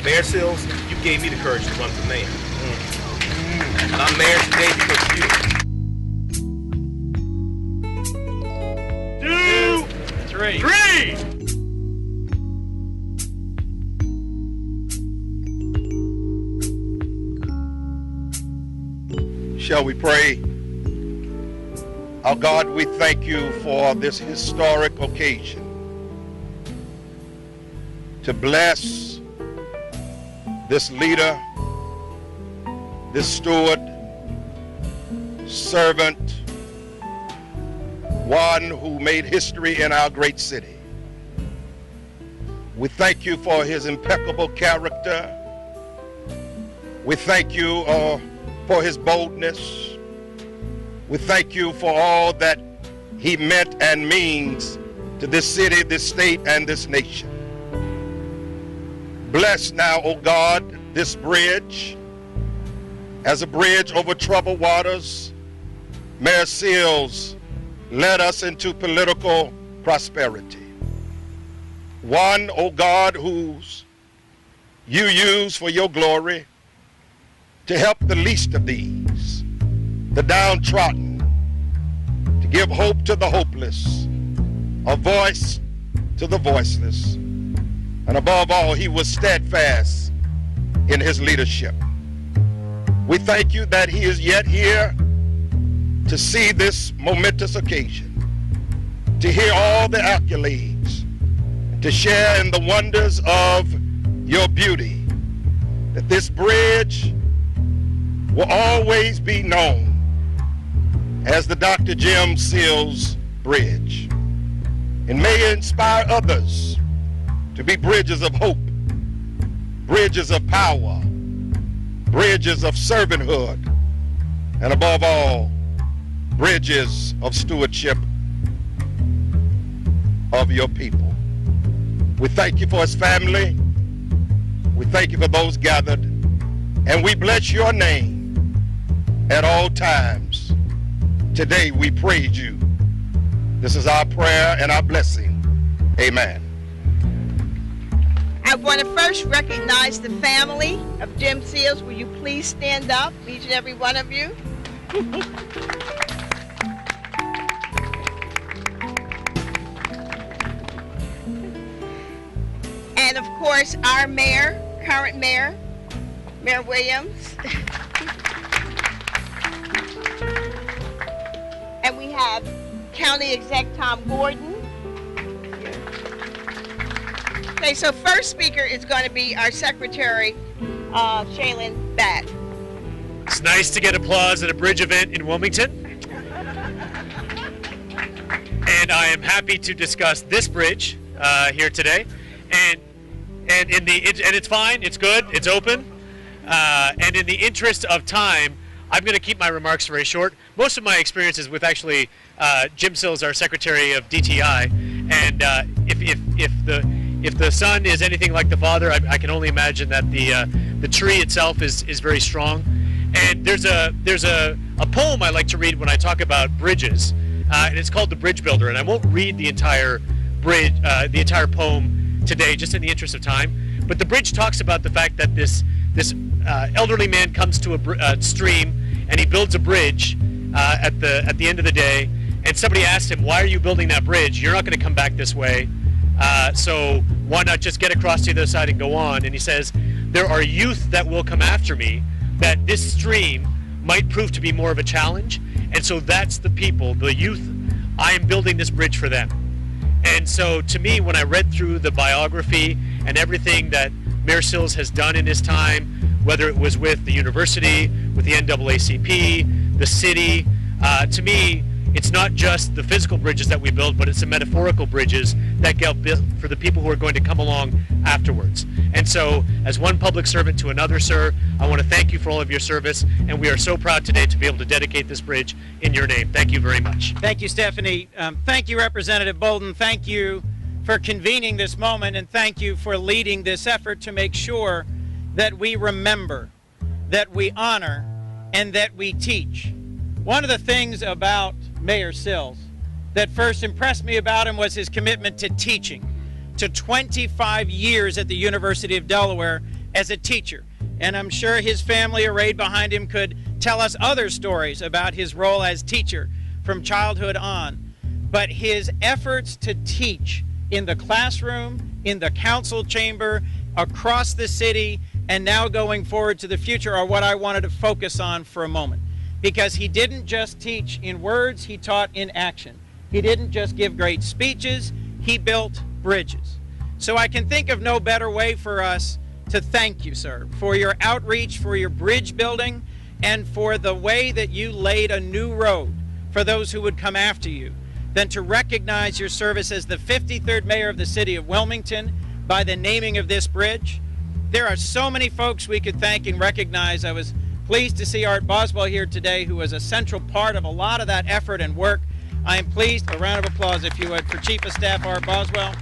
Mayor Sills, you gave me the courage to run for mayor. And I'm mayor today because of you. 2, 3. Shall we pray? Our God, we thank you for this historic occasion to bless this leader, this steward, servant, one who made history in our great city. We thank you for his impeccable character. We thank you for his boldness. We thank you for all that he meant and means to this city, this state, and this nation. Bless now, O God, this bridge as a bridge over troubled waters. Mayor Sills led us into political prosperity. One, O God, whose you use for your glory to help the least of these, the downtrodden, to give hope to the hopeless, a voice to the voiceless. And above all, he was steadfast in his leadership. We thank you that he is yet here to see this momentous occasion, to hear all the accolades, to share in the wonders of your beauty, that this bridge will always be known as the Dr. Jim Sills Bridge, and may it inspire others to be bridges of hope, bridges of power, bridges of servanthood, and above all, bridges of stewardship of your people. We thank you for his family. We thank you for those gathered, and we bless your name at all times. Today we praise you. This is our prayer and our blessing. Amen. I want to first recognize the family of Jim Sills. Will you please stand up, each and every one of you? And of course, our mayor, current mayor, Mayor Williams. And we have County Exec Tom Gordon. Okay, so first speaker is going to be our Secretary, Shaylin Batt. It's nice to get applause at a bridge event in Wilmington. And I am happy to discuss this bridge here today. And it's fine, it's good, it's open. And in the interest of time, I'm going to keep my remarks very short. Most of my experience is with actually Jim Sills, our Secretary of DTI, and if the son is anything like the father, I can only imagine that the tree itself is very strong. And there's a poem I like to read when I talk about bridges, and it's called The Bridge Builder. And I won't read the entire bridge, the entire poem today, just in the interest of time. But the bridge talks about the fact that this elderly man comes to a stream, and he builds a bridge at the end of the day. And somebody asked him, "Why are you building that bridge? You're not going to come back this way. So why not just get across to the other side and go on?" And he says, "There are youth that will come after me, that this stream might prove to be more of a challenge. And so that's the people, the youth. I am building this bridge for them." And so to me, when I read through the biography and everything that Mayor Sills has done in his time, whether it was with the university, with the NAACP, the city, to me, it's not just the physical bridges that we build, but it's the metaphorical bridges that get built for the people who are going to come along afterwards. And so, as one public servant to another, sir, I want to thank you for all of your service, and we are so proud today to be able to dedicate this bridge in your name. Thank you very much. Thank you, Stephanie. Thank you, Representative Bolden. Thank you for convening this moment, and thank you for leading this effort to make sure that we remember, that we honor, and that we teach. One of the things about Mayor Sills that first impressed me about him was his commitment to teaching. To 25 years at the University of Delaware, as a teacher. And I'm sure his family arrayed behind him could tell us other stories about his role as teacher from childhood on. But his efforts to teach in the classroom, in the council chamber, across the city, and now going forward to the future are what I wanted to focus on for a moment. Because he didn't just teach in words, he taught in action. He didn't just give great speeches, he built bridges. So I can think of no better way for us to thank you, sir, for your outreach, for your bridge building, and for the way that you laid a new road for those who would come after you, than to recognize your service as the 53rd mayor of the city of Wilmington by the naming of this bridge. There are so many folks we could thank and recognize. I was pleased to see Art Boswell here today, who was a central part of a lot of that effort and work. I am pleased, a round of applause if you would, for Chief of Staff Art Boswell.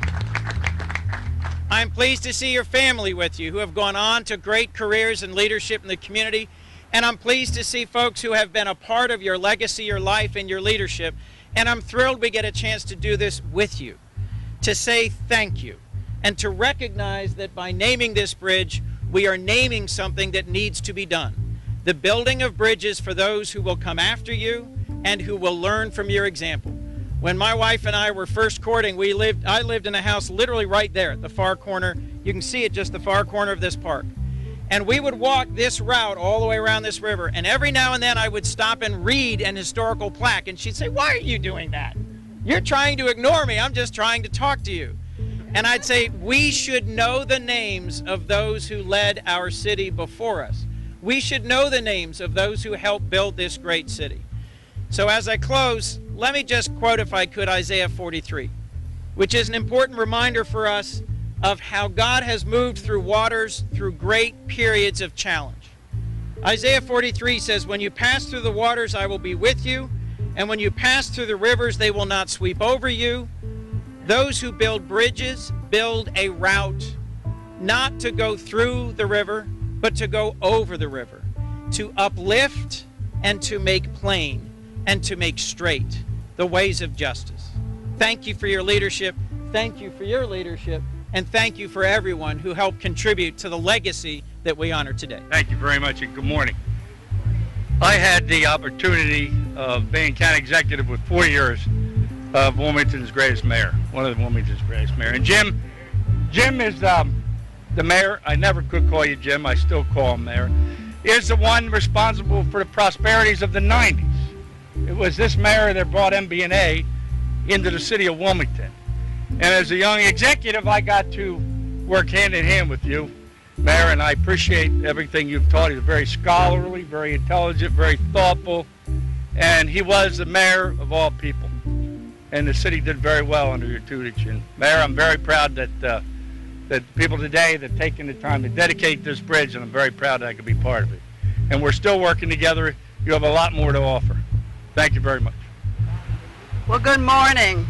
I'm pleased to see your family with you, who have gone on to great careers and leadership in the community. And I'm pleased to see folks who have been a part of your legacy, your life, and your leadership. And I'm thrilled we get a chance to do this with you, to say thank you, and to recognize that by naming this bridge, we are naming something that needs to be done. The building of bridges for those who will come after you and who will learn from your example. When my wife and I were first courting, I lived in a house literally right there at the far corner. You can see it, just the far corner of this park. And we would walk this route all the way around this river, and every now and then I would stop and read an historical plaque, and she'd say, "Why are you doing that? You're trying to ignore me. I'm just trying to talk to you." And I'd say, we should know the names of those who led our city before us. We should know the names of those who helped build this great city. So as I close, let me just quote, if I could, Isaiah 43, which is an important reminder for us of how God has moved through waters, through great periods of challenge. Isaiah 43 says, "When you pass through the waters, I will be with you, and when you pass through the rivers, they will not sweep over you. Those who build bridges build a route, not to go through the river, but to go over the river, to uplift and to make plain and to make straight the ways of justice." Thank you for your leadership. Thank you for your leadership. And thank you for everyone who helped contribute to the legacy that we honor today. Thank you very much, and good morning. I had the opportunity of being county executive with 4 years of Wilmington's greatest mayor, one of Wilmington's greatest mayor. And Jim is the mayor. I never could call you Jim. I still call him mayor. Is the one responsible for the prosperities of the 90s. It was this mayor that brought Mbna into the city of Wilmington. And as a young executive, I got to work hand in hand with you, Mayor, and I appreciate everything you've taught. He's very scholarly, very intelligent, very thoughtful, and he was the mayor of all people. And the city did very well under your tutelage. And Mayor, I'm very proud that people today that have taken the time to dedicate this bridge, and I'm very proud that I could be part of it. And we're still working together. You have a lot more to offer. Thank you very much. Well, good morning.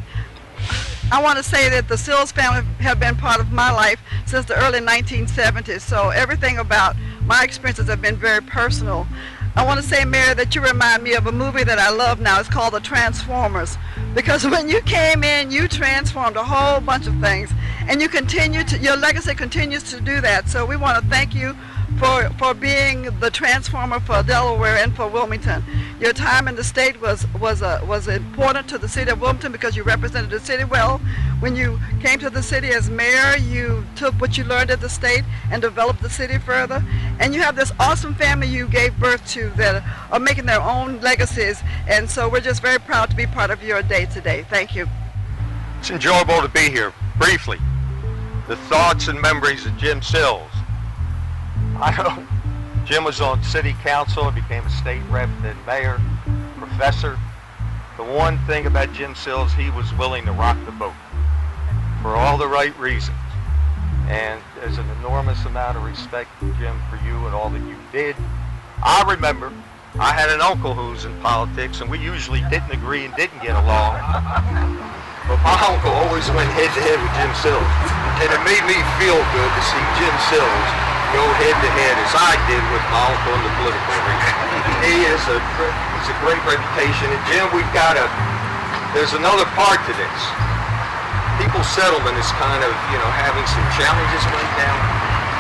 I want to say that the Sills family have been part of my life since the early 1970s, so everything about my experiences have been very personal. I want to say, Mayor, that you remind me of a movie that I love now. It's called The Transformers, because when you came in, you transformed a whole bunch of things, and you continue to, your legacy continues to do that. So we want to thank you for being the transformer for Delaware and for Wilmington. Your time in the state was important to the city of Wilmington because you represented the city well. When you came to the city as mayor, you took what you learned at the state and developed the city further. And you have this awesome family you gave birth to that are making their own legacies. And so we're just very proud to be part of your day today. Thank you. It's enjoyable to be here. Briefly, the thoughts and memories of Jim Sills. I know Jim was on city council, became a state rep, then mayor, professor. The one thing about Jim Sills, he was willing to rock the boat for all the right reasons. And there's an enormous amount of respect, Jim, for you and all that you did. I remember I had an uncle who was in politics, and we usually didn't agree and didn't get along. But my uncle always went head-to-head with Jim Sills. And it made me feel good to see Jim Sills go head-to-head as I did with my uncle in the political arena. He is a great reputation. And Jim, there's another part to this. People's Settlement is kind of, having some challenges right now.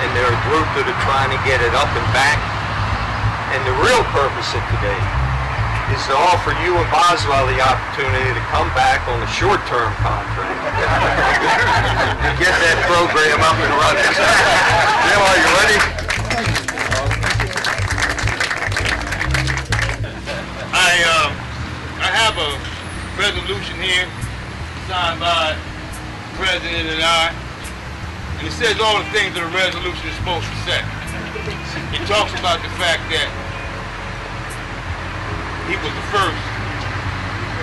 and they're a group that are trying to get it up and back. And the real purpose of today is to offer you and Boswell the opportunity to come back on a short-term contract and get that program up and running. Jim, are you ready? I have a resolution here signed by the President and I, and it says all the things that a resolution is supposed to say. It talks about the fact that he was the first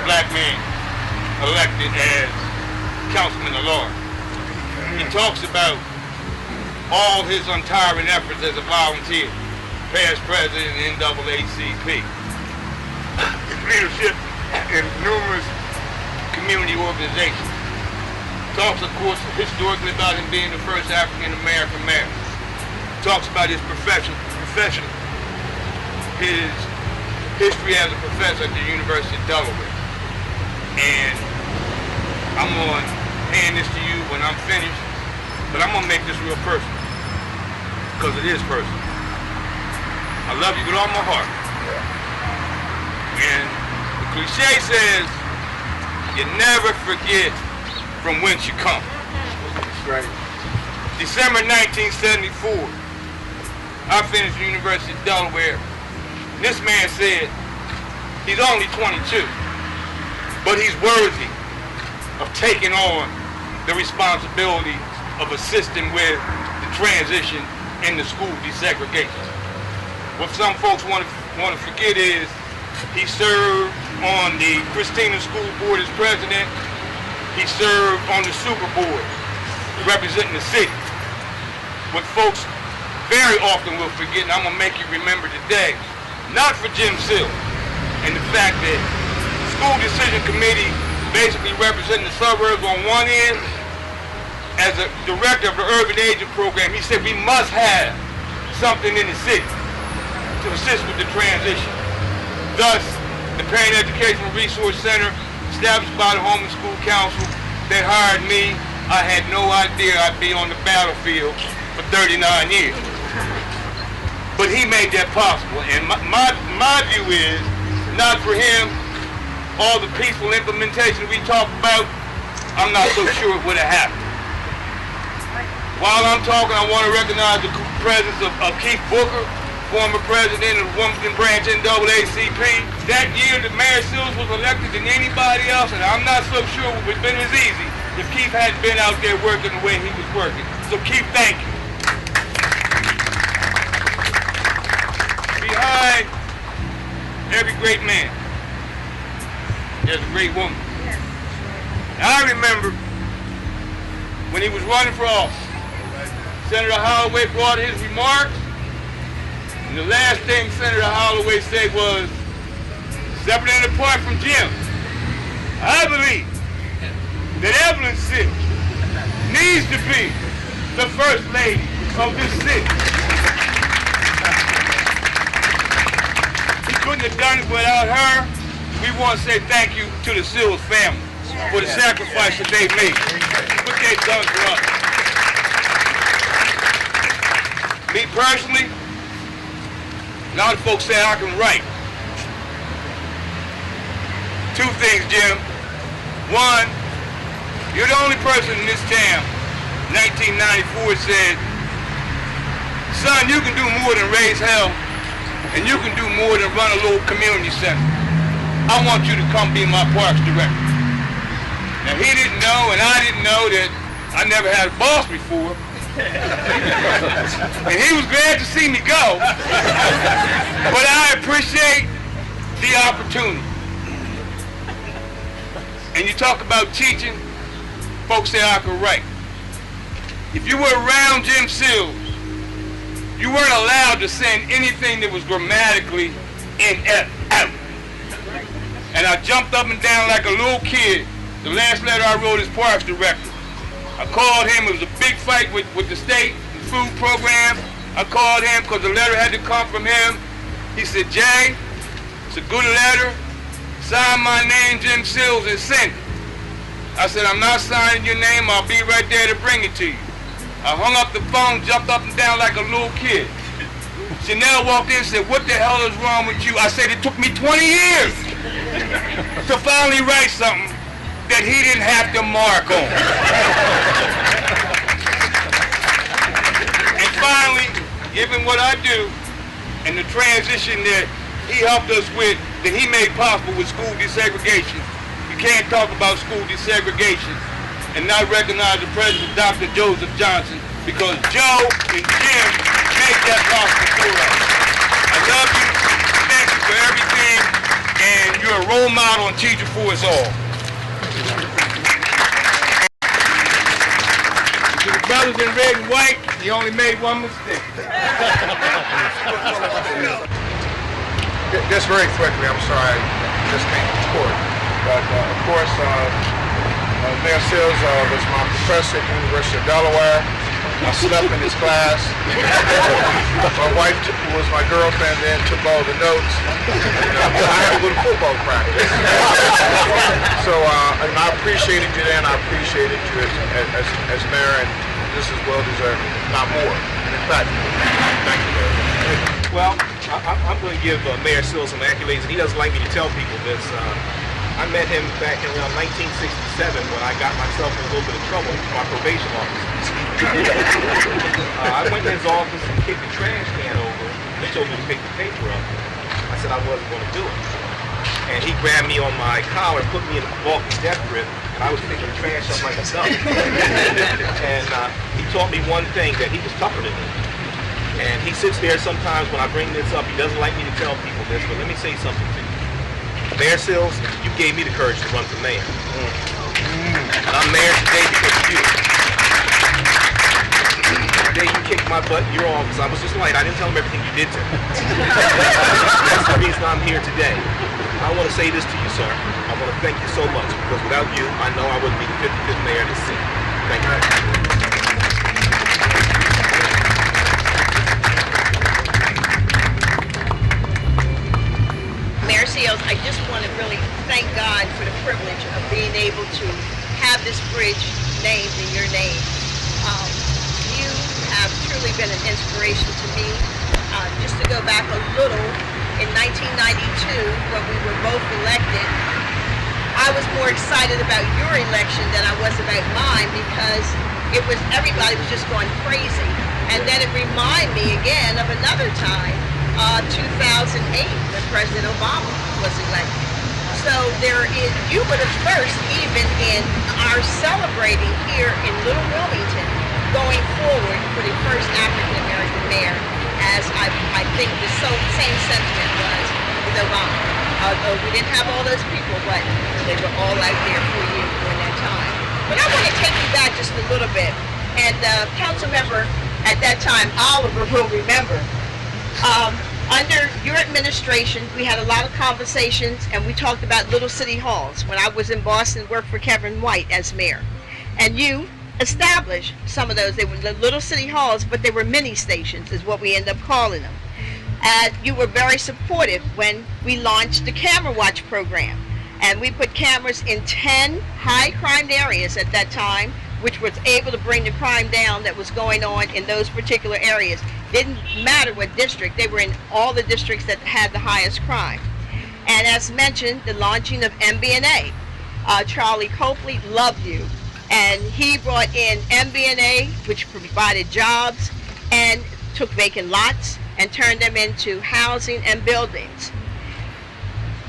black man elected as councilman at large. It talks about all his untiring efforts as a volunteer, past president of the NAACP, his leadership in numerous community organizations. Talks, of course, historically about him being the first African-American mayor. Talks about his profession, his history as a professor at the University of Delaware. And I'm going to hand this to you when I'm finished, but I'm going to make this real personal, because it is personal. I love you with all my heart. And the cliche says, you never forget from whence you come. That's right. December 1974, I finished the University of Delaware. This man said he's only 22, but he's worthy of taking on the responsibility of assisting with the transition in the school desegregation. What some folks want to forget is he served on the Christina School Board as president. He served on the Super Board representing the city. What folks very often will forget, and I'm going to make you remember today, not for Jim Sills and the fact that the School Decision Committee basically representing the suburbs on one end. As a director of the Urban Agent Program, he said we must have something in the city to assist with the transition. Thus, the Parent Educational Resource Center, established by the Home and School Council, that hired me. I had no idea I'd be on the battlefield for 39 years. But he made that possible. And my view is, not for him, all the peaceful implementation we talked about, I'm not so sure it would have happened. While I'm talking, I want to recognize the presence of Keith Booker, former president of the Wilmington branch NAACP. That year, the Mayor Sills was elected than anybody else, and I'm not so sure it would have been as easy if Keith hadn't been out there working the way he was working. So Keith, thank you. Behind every great man, there's a great woman. I remember when he was running for office, Senator Holloway brought his remarks, and the last thing Senator Holloway said was, separate and apart from Jim, I believe that Evelyn Sills needs to be the First Lady of this city. He couldn't have done it without her. We want to say thank you to the Sills family for the sacrifice that they've made, what they've done for us. Me personally, a lot of folks say I can write. Two things, Jim. One, you're the only person in this town, 1994, said, son, you can do more than raise hell, and you can do more than run a little community center. I want you to come be my parks director. Now, he didn't know, and I didn't know that I never had a boss before. And he was glad to see me go. But I appreciate the opportunity. And you talk about teaching, folks say I could write. If you were around Jim Sills, you weren't allowed to send anything that was grammatically out. And I jumped up and down like a little kid. The last letter I wrote as parks director, I called him. It was a big fight with the state the food program. I called him because the letter had to come from him. He said, Jay, it's a good letter. Sign my name, Jim Sills, and send it. I said, I'm not signing your name. I'll be right there to bring it to you. I hung up the phone, jumped up and down like a little kid. Chanel walked in and said, "What the hell is wrong with you?" I said, "It took me 20 years to finally write something that he didn't have to mark on." And finally, given what I do and the transition that he helped us with, that he made possible with school desegregation, you can't talk about school desegregation and not recognize the president, Dr. Joseph Johnson, because Joe and Jim made that possible for us. I love you, thank you for everything, and you're a role model and teacher for us all. To the brothers in red and white, he only made one mistake. Just very quickly, I'm sorry, I just came to court. But of course, Mayor Sills was my professor at the University of Delaware. I slept in his class. My wife, who was my girlfriend then, took all the notes. And, I had to go to football practice. So and I appreciated you then. I appreciated you as mayor, and this is well deserved, not more. And in fact, thank you very much. Well, I'm going to give Mayor Sills some accolades, and he doesn't like me to tell people this. I met him back in around 1967 when I got myself in a little bit of trouble with my probation officer. I went to his office and kicked the trash can over. He told me to pick the paper up. I said I wasn't going to do it. And he grabbed me on my collar, put me in a walking death grip, and I was picking the trash up like a duck. And he taught me one thing, that he was tougher than me. And he sits there sometimes when I bring this up. He doesn't like me to tell people this, but let me say something to you. Mayor Sills, you gave me the courage to run for mayor. And I'm mayor today because of you. Today you kicked my butt in your office. I was just light. I didn't tell him everything you did to me. That's the reason I'm here today. I want to say this to you, sir. I want to thank you so much, because without you, I know I wouldn't be the 55th mayor of this city. Thank you. Mayor Sills, I just want to really thank God for the privilege of being able to have this bridge named in your name. You have truly been an inspiration to me. Just to go back a little, in 1992, when we were both elected, I was more excited about your election than I was about mine, because everybody was just going crazy. And then it reminded me again of another time, 2008, when President Obama was elected. So you were the first, even in our celebrating here in Little Wilmington, going forward for the first African-American mayor, as I think the same sentiment was with Obama. Although we didn't have all those people, but they were all out there for you during that time. But I want to take you back just a little bit. And council member at that time, Oliver, will remember, under your administration, we had a lot of conversations, and we talked about little city halls. When I was in Boston, worked for Kevin White as mayor. And you established some of those. They were little city halls, but they were mini stations, is what we end up calling them. And you were very supportive when we launched the Camera Watch program. And we put cameras in 10 high crime areas at that time, which was able to bring the crime down that was going on in those particular areas. Didn't matter what district, they were in all the districts that had the highest crime. And as mentioned, the launching of Mbna. Charlie Copley loved you, and he brought in Mbna, which provided jobs and took vacant lots and turned them into housing and buildings.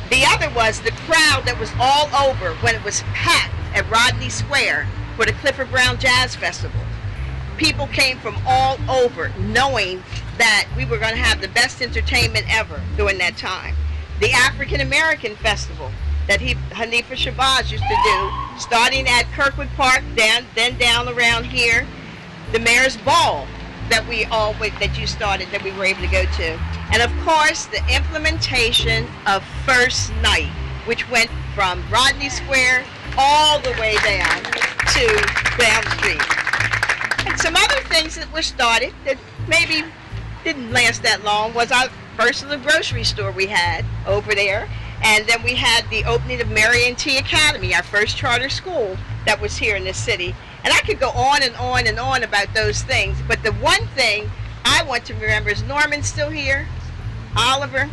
The other was the crowd that was all over when it was packed at Rodney Square for the Clifford Brown Jazz Festival. People came from all over knowing that we were going to have the best entertainment ever during that time. The African American Festival that Hanifa Shabazz used to do, starting at Kirkwood Park, then down around here. The Mayor's Ball that you started, that we were able to go to. And of course, the implementation of First Night, which went from Rodney Square all the way down to Brown Street. And some other things that were started that maybe didn't last that long was our first little grocery store we had over there. And then we had the opening of Marion T Academy, our first charter school that was here in the city. And I could go on and on and on about those things, but the one thing I want to remember is Norman still here? Oliver?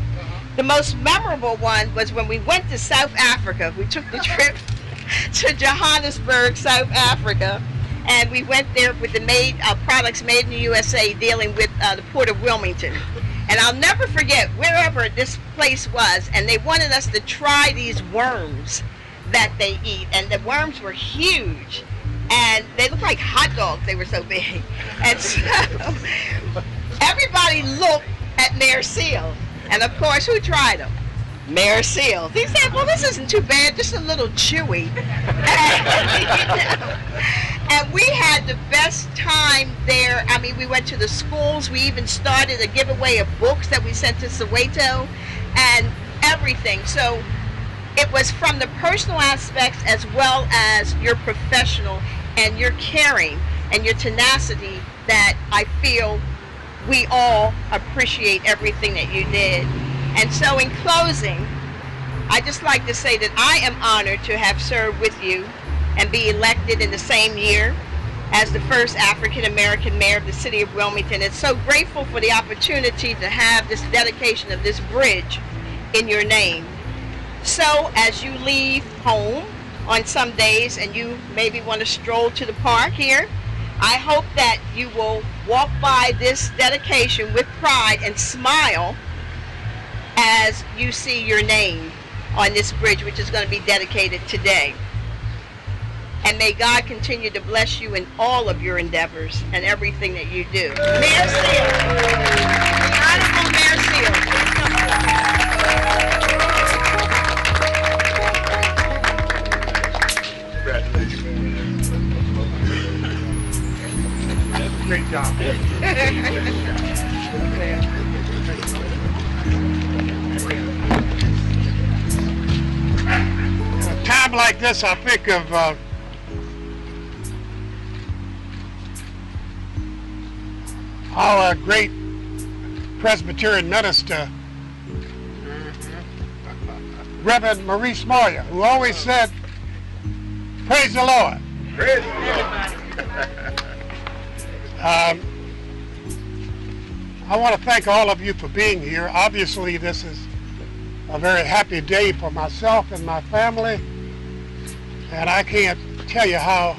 The most memorable one was when we went to South Africa. We took the trip to Johannesburg, South Africa, and we went there with the products made in the USA, dealing with the port of Wilmington. And I'll never forget wherever this place was, and they wanted us to try these worms that they eat, and the worms were huge, and they looked like hot dogs. They were so big, and so everybody looked at Mayor Sills, and of course, who tried them? Mayor Sills. He said, well, this isn't too bad, just a little chewy. And we had the best time there. I mean, we went to the schools. We even started a giveaway of books that we sent to Soweto and everything. So it was from the personal aspects as well as your professional and your caring and your tenacity that I feel we all appreciate everything that you did. And so in closing, I just like to say that I am honored to have served with you and be elected in the same year as the first African-American mayor of the city of Wilmington. And so grateful for the opportunity to have this dedication of this bridge in your name. So as you leave home on some days and you maybe want to stroll to the park here, I hope that you will walk by this dedication with pride and smile as you see your name on this bridge, which is going to be dedicated today. And may God continue to bless you in all of your endeavors and everything that you do. Mayor Sills. Honorable Mayor Sills. Congratulations. Great job. At a time like this, I think of our great Presbyterian minister, Reverend Maurice Moyer, who always said, praise the Lord. Praise the Lord. I want to thank all of you for being here. Obviously, this is a very happy day for myself and my family, and I can't tell you how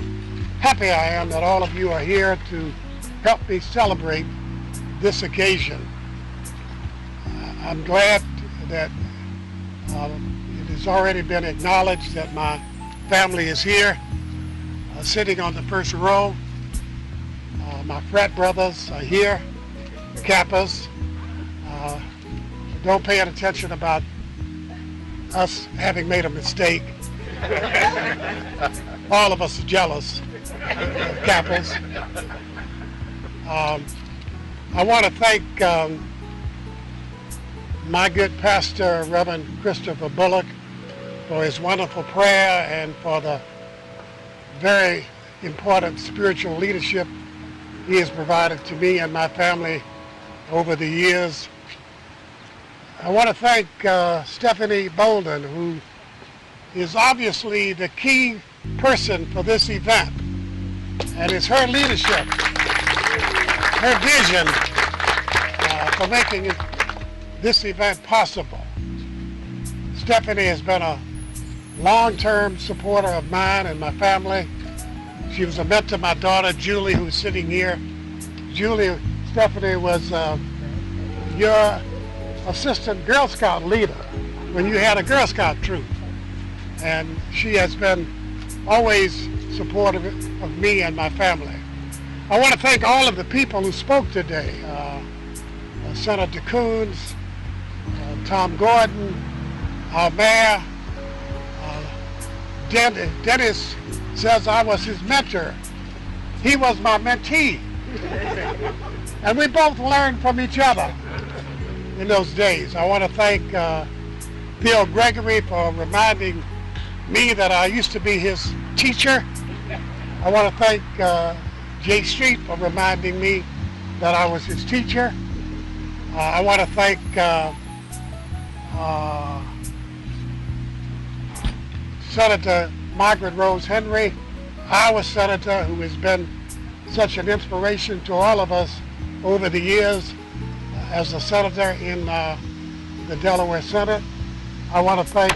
happy I am that all of you are here to help me celebrate this occasion. I'm glad that it has already been acknowledged that my family is here, sitting on the first row. My frat brothers are here, Kappas. Don't pay any attention about us having made a mistake. All of us are jealous of Kappas. I want to thank my good pastor, Reverend Christopher Bullock, for his wonderful prayer and for the very important spiritual leadership he has provided to me and my family over the years. I want to thank Stephanie Bolden, who is obviously the key person for this event, and it's her leadership, her vision for making this event possible. Stephanie has been a long-term supporter of mine and my family. She was a mentor to my daughter, Julie, who's sitting here. Julie, Stephanie was your assistant Girl Scout leader when you had a Girl Scout troop. And she has been always supportive of me and my family. I want to thank all of the people who spoke today. Senator Coons, Tom Gordon, our mayor. Dennis says I was his mentor. He was my mentee. And we both learned from each other in those days. I want to thank Bill Gregory for reminding me that I used to be his teacher. I want to thank Jay Street for reminding me that I was his teacher. I want to thank Senator Margaret Rose Henry our senator, who has been such an inspiration to all of us over the years as a senator in the Delaware Senate. I want to thank,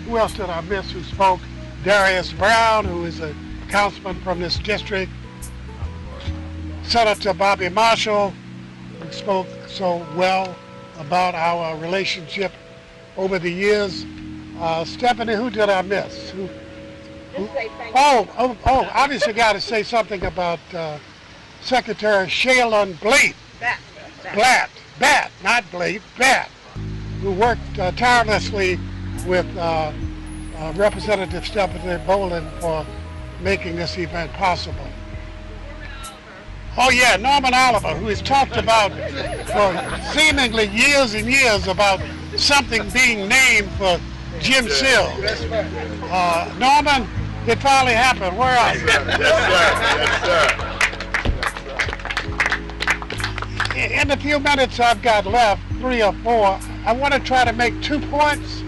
who else did I miss who spoke? Darius Brown, who is a councilman from this district. Senator Bobby Marshall, who spoke so well about our relationship over the years. Stephanie, who did I miss? Obviously got to say something about Secretary Shaylon Blatt, not Blade, Blatt, who worked tirelessly with Representative Stephanie Bolin for making this event possible. Oh yeah, Norman Oliver, who has talked about for seemingly years and years about something being named for Jim Sills. Norman, it finally happened. Where are you? Yes, sir. In the few minutes I've got left, 3 or 4, I want to try to make 2 points.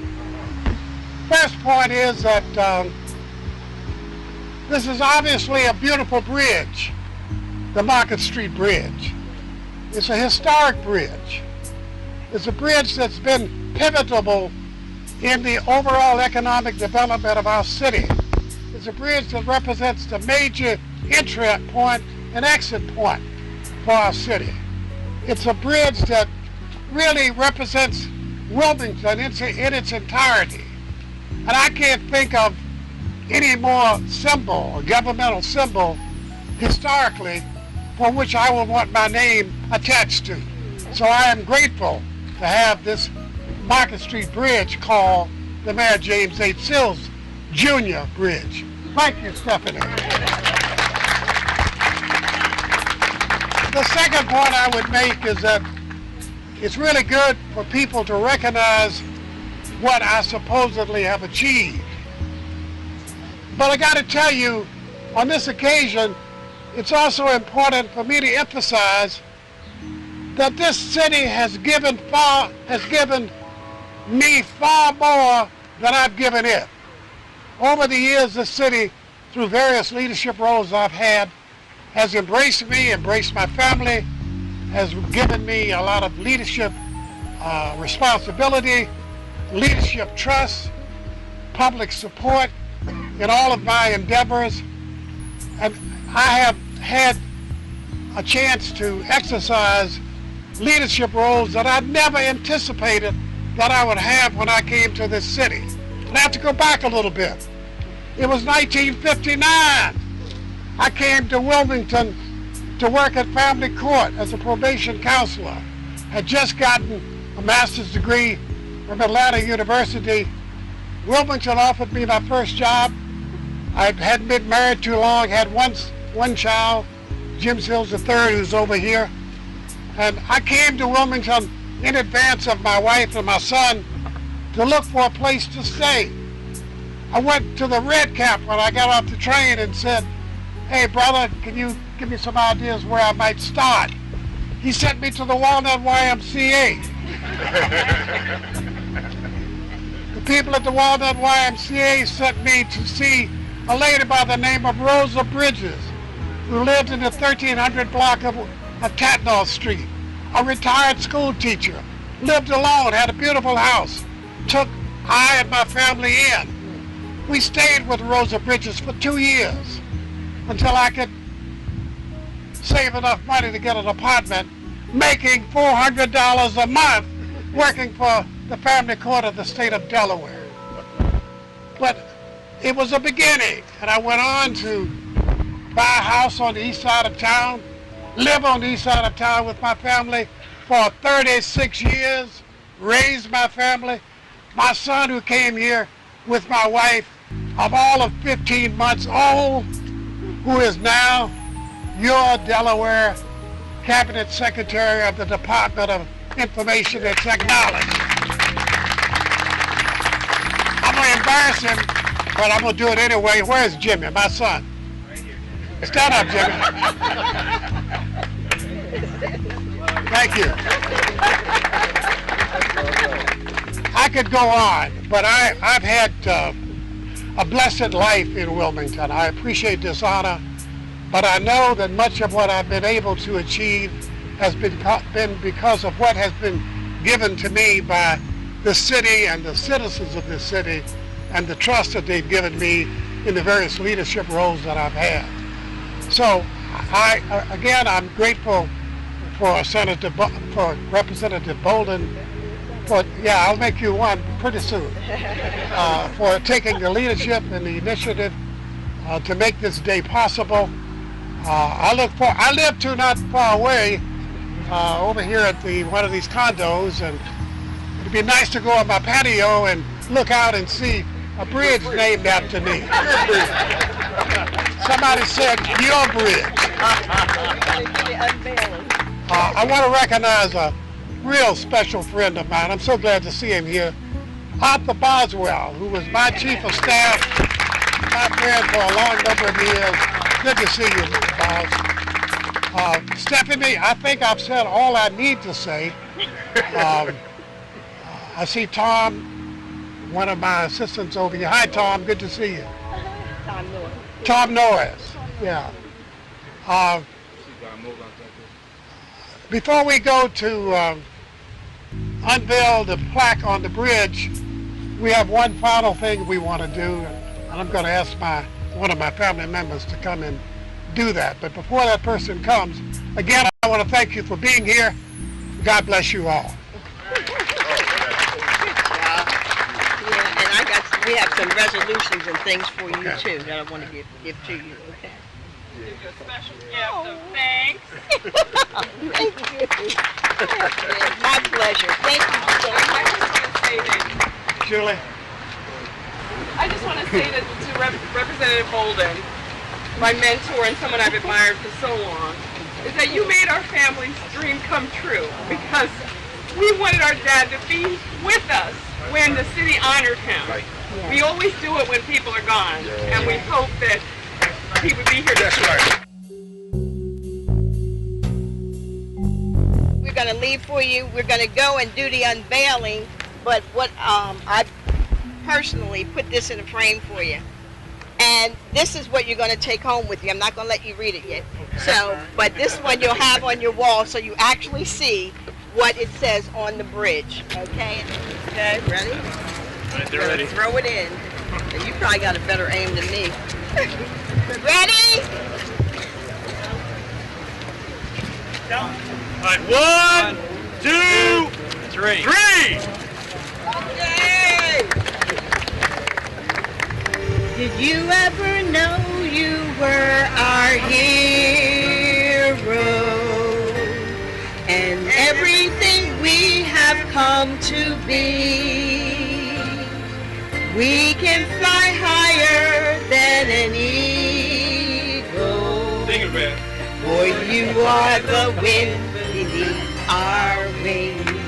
First point is that this is obviously a beautiful bridge, the Market Street Bridge. It's a historic bridge. It's a bridge that's been pivotal in the overall economic development of our city. It's a bridge that represents the major entry point and exit point for our city. It's a bridge that really represents Wilmington in its entirety. And I can't think of any more symbol or governmental symbol historically for which I would want my name attached to. So I am grateful to have this Market Street Bridge called the Mayor James H. Sills Jr. Bridge. Thank you, Stephanie. The second point I would make is that it's really good for people to recognize what I supposedly have achieved. But I got to tell you, on this occasion, it's also important for me to emphasize that this city has given me far more than I've given it. Over the years, this city, through various leadership roles I've had, has embraced me, embraced my family, has given me a lot of leadership responsibility, leadership trust, public support in all of my endeavors. And I have had a chance to exercise leadership roles that I never anticipated that I would have when I came to this city. And I have to go back a little bit. It was 1959. I came to Wilmington to work at family court as a probation counselor. Had just gotten a master's degree from Mbna University. Wilmington offered me my first job. I hadn't been married too long, had one child, Jim Sills III, who's over here. And I came to Wilmington in advance of my wife and my son to look for a place to stay. I went to the Red Cap when I got off the train and said, "Hey brother, can you give me some ideas where I might start?" He sent me to the Walnut YMCA. The people at the Walnut YMCA sent me to see a lady by the name of Rosa Bridges, who lived in the 1300 block of Tatnall Street. A retired school teacher, lived alone, had a beautiful house, took I and my family in. We stayed with Rosa Bridges for 2 years until I could save enough money to get an apartment, making $400 a month working for the family court of the state of Delaware. But it was a beginning, and I went on to buy a house on the east side of town, live on the east side of town with my family for 36 years, raised my family. My son, who came here with my wife, of all of 15 months old, who is now your Delaware Cabinet Secretary of the Department of Information and Technology. I'm going to embarrass him, but I'm going to do it anyway. Where's Jimmy, my son? Right here. Stand up, Jimmy. Thank you. I could go on, but I've had a blessed life in Wilmington. I appreciate this honor, but I know that much of what I've been able to achieve has been because of what has been given to me by the city and the citizens of this city and the trust that they've given me in the various leadership roles that I've had. So I'm grateful for Representative Bolden, I'll make you one pretty soon, for taking the leadership and the initiative to make this day possible. I live too not far away over here at one of these condos, and it'd be nice to go on my patio and look out and see a bridge named after me. Somebody said, your bridge. I want to recognize a real special friend of mine. I'm so glad to see him here. Arthur Boswell, who was my chief of staff, my friend for a long number of years. Good to see you, Mr. Bos. Stephanie, I think I've said all I need to say. I see Tom, one of my assistants over here. Hi, Tom. Good to see you. Tom Norris. Yeah. Before we go to unveil the plaque on the bridge, we have one final thing we want to do, and I'm going to ask one of my family members to come and do that. But before that person comes, again, I want to thank you for being here. God bless you all. We have some resolutions and things for you too that I want to give to you. Okay. Give you a special gift of thanks. Thank you. My pleasure. Thank you so much. I just want to say that. Julie. I just want to say that to Representative Bolden, my mentor and someone I've admired for so long, is that you made our family's dream come true, because we wanted our dad to be with us when the city honored him. Right. Yeah. We always do it when people are gone, and we hope that he would be here. That's right. We're going to leave for you. We're going to go and do the unveiling, but what I personally put this in a frame for you. And this is what you're going to take home with you. I'm not going to let you read it yet. So, but this one you'll have on your wall so you actually see what it says on the bridge. Okay? Okay, ready? They're ready. Throw it in. And you probably got a better aim than me. Ready? All right, 1, 2, 3. Yay! Did you ever know you were our hero? And everything we have come to be. We can fly higher than an eagle. Sing it, man. For you are the wind beneath our wings.